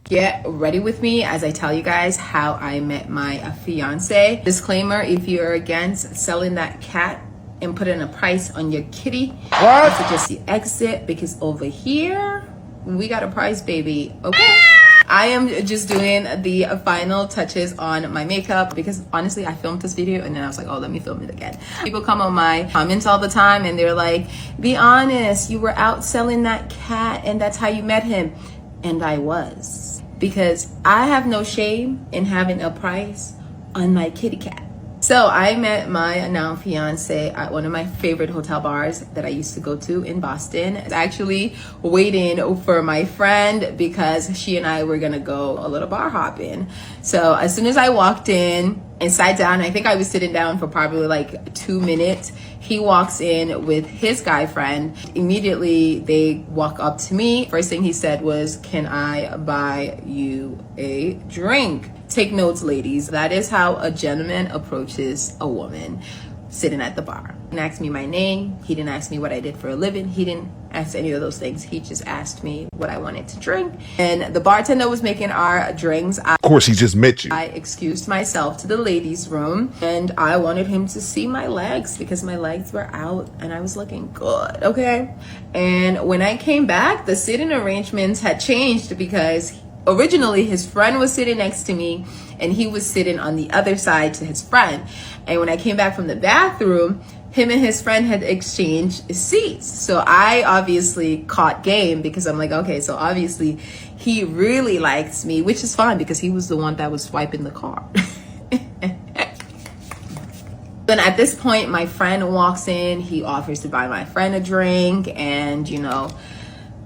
Get ready with me as I tell you guys how I met my fiance. Disclaimer, if you're against selling that cat and putting a price on your kitty, I suggest you exit, because over here, we got a price, baby, okay? I am just doing the final touches on my makeup because honestly, I filmed this video and then I was like, oh, let me film it again. People come on my comments all the time and they're like, be honest, you were out selling that cat and that's how you met him. And I was, because I have no shame in having a price on my kitty cat. So I met my now fiance at one of my favorite hotel bars that I used to go to in Boston. I was actually waiting for my friend because she and I were gonna go a little bar hopping. So as soon as I walked in and sat down, I think I was sitting down for probably like 2 minutes. He walks in with his guy friend. Immediately they walk up to me. First thing he said was, can I buy you a drink? Take notes, ladies. That is how a gentleman approaches a woman sitting at the bar. He didn't ask me my name. He didn't ask me what I did for a living. He didn't ask any of those things. He just asked me what I wanted to drink. And the bartender was making our drinks. Of course, he just met you. I excused myself to the ladies' room and I wanted him to see my legs because my legs were out and I was looking good, okay? And when I came back, the sitting arrangements had changed because originally his friend was sitting next to me and he was sitting on the other side to his friend. And when I came back from the bathroom, him and his friend had exchanged seats. So I obviously caught game because I'm like, okay, so obviously he really likes me, which is fine because he was the one that was swiping the card. Then at this point, my friend walks in, he offers to buy my friend a drink, and you know,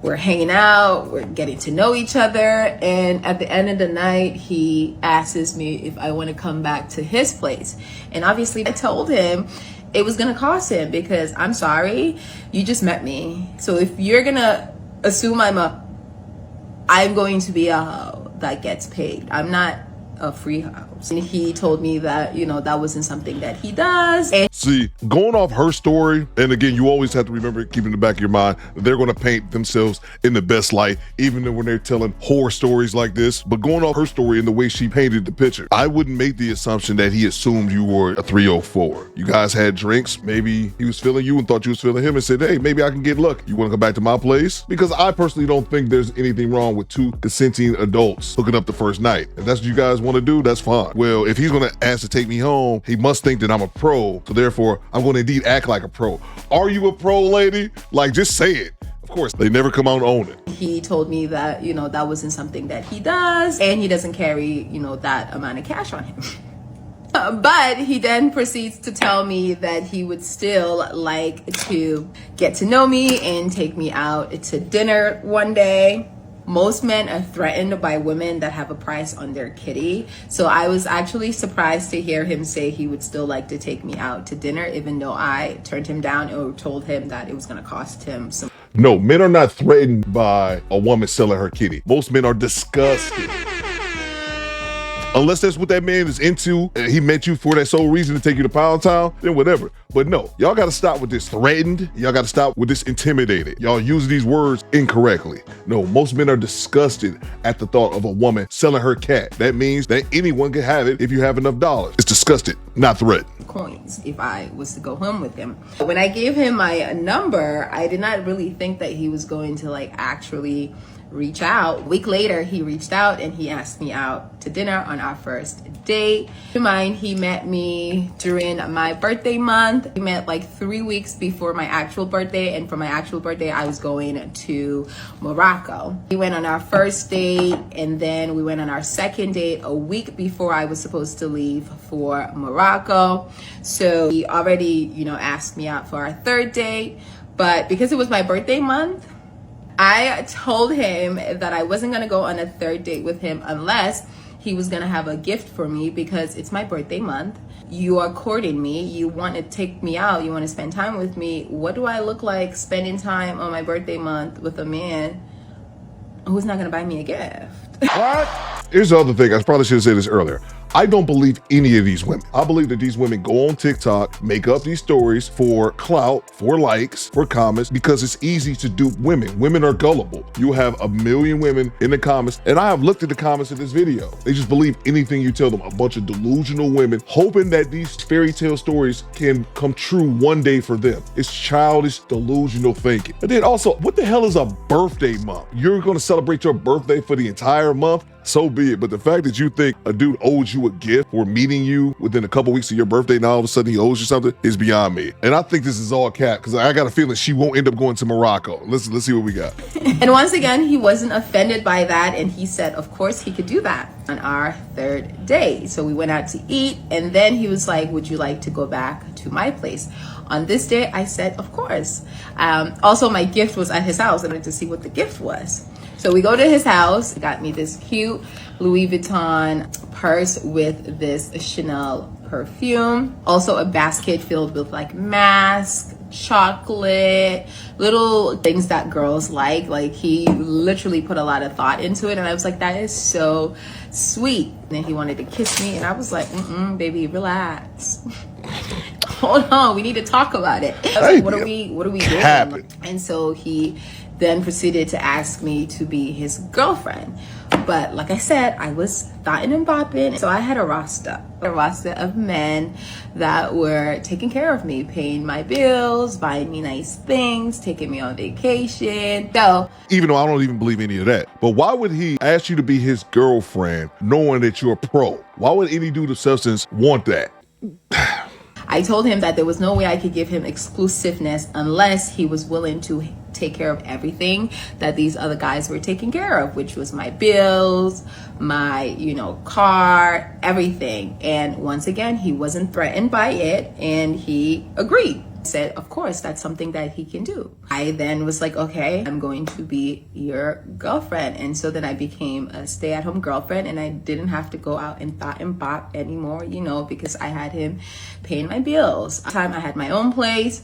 we're hanging out, we're getting to know each other, and at the end of the night, he asks me if I want to come back to his place. And obviously, I told him it was gonna cost him because I'm sorry, you just met me. So if you're gonna assume I'm going to be a hoe that gets paid. I'm not a free house. And he told me that, you know, that wasn't something that he does. And see, going off her story, and again, you always have to remember, keep in the back of your mind, they're going to paint themselves in the best light, even when they're telling horror stories like this. But going off her story and the way she painted the picture, I wouldn't make the assumption that he assumed you were a 304. You guys had drinks. Maybe he was feeling you and thought you was feeling him and said, hey, maybe I can get lucky. You want to come back to my place? Because I personally don't think there's anything wrong with two consenting adults hooking up the first night. If that's what you guys want to do, that's fine. Well, if he's going to ask to take me home, he must think that I'm a pro. So therefore, I'm going to indeed act like a pro. Are you a pro, lady? Like, just say it. Of course, they never come out and own it. He told me that, you know, that wasn't something that he does, and he doesn't carry, you know, that amount of cash on him. But he then proceeds to tell me that he would still like to get to know me and take me out to dinner one day. Most men are threatened by women that have a price on their kitty. So I was actually surprised to hear him say he would still like to take me out to dinner, even though I turned him down or told him that it was going to cost him some. No, men are not threatened by a woman selling her kitty. Most men are disgusted. Unless that's what that man is into, and he met you for that sole reason to take you to Pound Town, then whatever. But no, y'all gotta stop with this threatened. Y'all gotta stop with this intimidated. Y'all use these words incorrectly. No, most men are disgusted at the thought of a woman selling her cat. That means that anyone can have it if you have enough dollars. It's disgusted, not threatened. Coins if I was to go home with him. When I gave him my number, I did not really think that he was going to like actually reach out. A week later, he reached out and he asked me out to dinner on our first date. Keep in mind, he met me during my birthday month. We met like 3 weeks before my actual birthday, and for my actual birthday, I was going to Morocco. We went on our first date, and then we went on our second date a week before I was supposed to leave for Morocco. So he already, you know, asked me out for our third date, but because it was my birthday month, I told him that I wasn't going to go on a third date with him unless he was going to have a gift for me, because it's my birthday month. You are courting me. You want to take me out. You want to spend time with me. What do I look like spending time on my birthday month with a man who's not going to buy me a gift? What? Here's the other thing. I probably should have said this earlier. I don't believe any of these women. I believe that these women go on TikTok, make up these stories for clout, for likes, for comments, because it's easy to dupe women. Women are gullible. You have a million women in the comments, and I have looked at the comments of this video. They just believe anything you tell them. A bunch of delusional women hoping that these fairy tale stories can come true one day for them. It's childish, delusional thinking. And then also, what the hell is a birthday month? You're gonna celebrate your birthday for the entire month? So be it. But the fact that you think a dude owes you a gift for meeting you within a couple weeks of your birthday, now all of a sudden he owes you something, is beyond me. And I think this is all cap, because I got a feeling she won't end up going to Morocco. Let's see what we got. And once again, he wasn't offended by that, and he said, of course, he could do that on our third day. So we went out to eat, and then he was like, would you like to go back to my place? On this day, I said, of course. Also, my gift was at his house. I wanted to see what the gift was. So we go to his house. He got me this cute Louis Vuitton purse with this Chanel perfume. Also a basket filled with like masks, chocolate, little things that girls like. Like, he literally put a lot of thought into it. And I was like, that is so sweet. And then he wanted to kiss me. And I was like, baby, relax. Hold on, we need to talk about it. I was like, what are we doing? And so he then proceeded to ask me to be his girlfriend. But like I said, I was thotting and bopping. So I had a roster of men that were taking care of me, paying my bills, buying me nice things, taking me on vacation. So, even though I don't even believe any of that, but why would he ask you to be his girlfriend knowing that you're a pro? Why would any dude of substance want that? I told him that there was no way I could give him exclusiveness unless he was willing to take care of everything that these other guys were taking care of, which was my bills, my, car, everything. And once again, he wasn't threatened by it, and he agreed. Said, of course, that's something that he can do. I then was like, okay, I'm going to be your girlfriend. And so then I became a stay-at-home girlfriend, and I didn't have to go out and thought and bop anymore, because I had him paying my bills. Time I had my own place.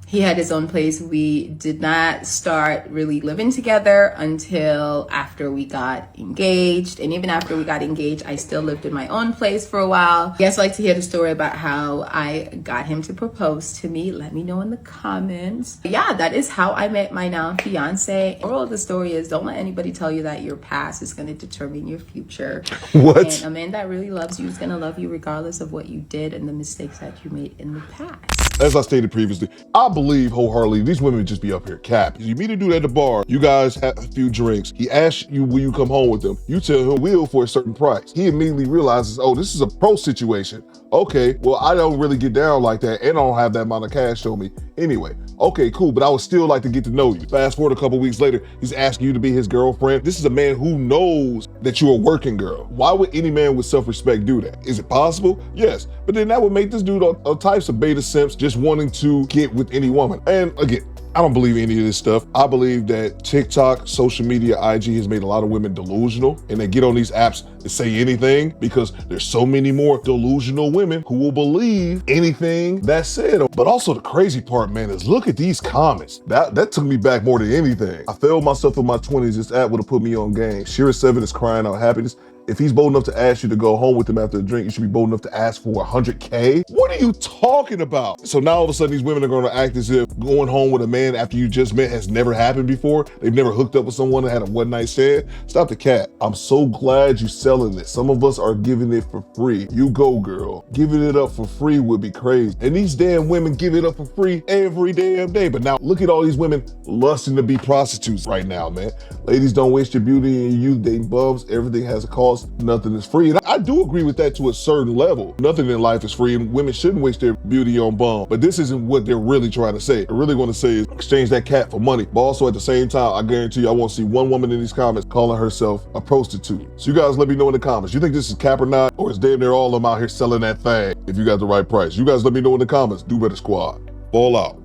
He had his own place. We did not start really living together until after we got engaged. And even after we got engaged, I still lived in my own place for a while. You guys like to hear the story about how I got him to propose to me? Let me know in the comments. Yeah, that is how I met my now fiance. The moral of the story is, don't let anybody tell you that your past is going to determine your future. What? And a man that really loves you is going to love you regardless of what you did and the mistakes that you made in the past. As I stated previously, I believe wholeheartedly these women just be up here capping. You meet a dude at the bar, you guys have a few drinks, he asks you will you come home with him, you tell him will for a certain price. He immediately realizes, oh, this is a pro situation. Okay, well, I don't really get down like that, and I don't have that amount of cash on me anyway. Okay, cool, but I would still like to get to know you. Fast forward a couple weeks later, he's asking you to be his girlfriend. This is a man who knows that you're a working girl. Why would any man with self-respect do that? Is it possible? Yes, but then that would make this dude all types of beta simps just wanting to get with any woman. And again, I don't believe any of this stuff. I believe that TikTok, social media, IG has made a lot of women delusional, and they get on these apps to say anything because there's so many more delusional women who will believe anything that's said. But also the crazy part, man, is look at these comments. That took me back more than anything. I failed myself in my 20s. This app would have put me on game. Shira7 is crying out happiness. If he's bold enough to ask you to go home with him after a drink, you should be bold enough to ask for 100K. What are you talking about? So now all of a sudden these women are going to act as if going home with a man after you just met has never happened before. They've never hooked up with someone and had a one night stand. Stop the cat. I'm so glad you're selling this. Some of us are giving it for free. You go, girl. Giving it up for free would be crazy. And these damn women give it up for free every damn day. But now look at all these women lusting to be prostitutes right now, man. Ladies, don't waste your beauty and your youth dating bums. Everything has a cost. Nothing is free. And I do agree with that to a certain level. Nothing in life is free, and women shouldn't waste their beauty on bum. But this isn't what they're really trying to say. They're really going to say is exchange that cat for money. But also at the same time, I guarantee you I won't see one woman in these comments calling herself a prostitute. So you guys let me know in the comments. You think this is cap or not? Or is damn near all of them out here selling that thing if you got the right price? You guys let me know in the comments. Do better, squad. Ball out.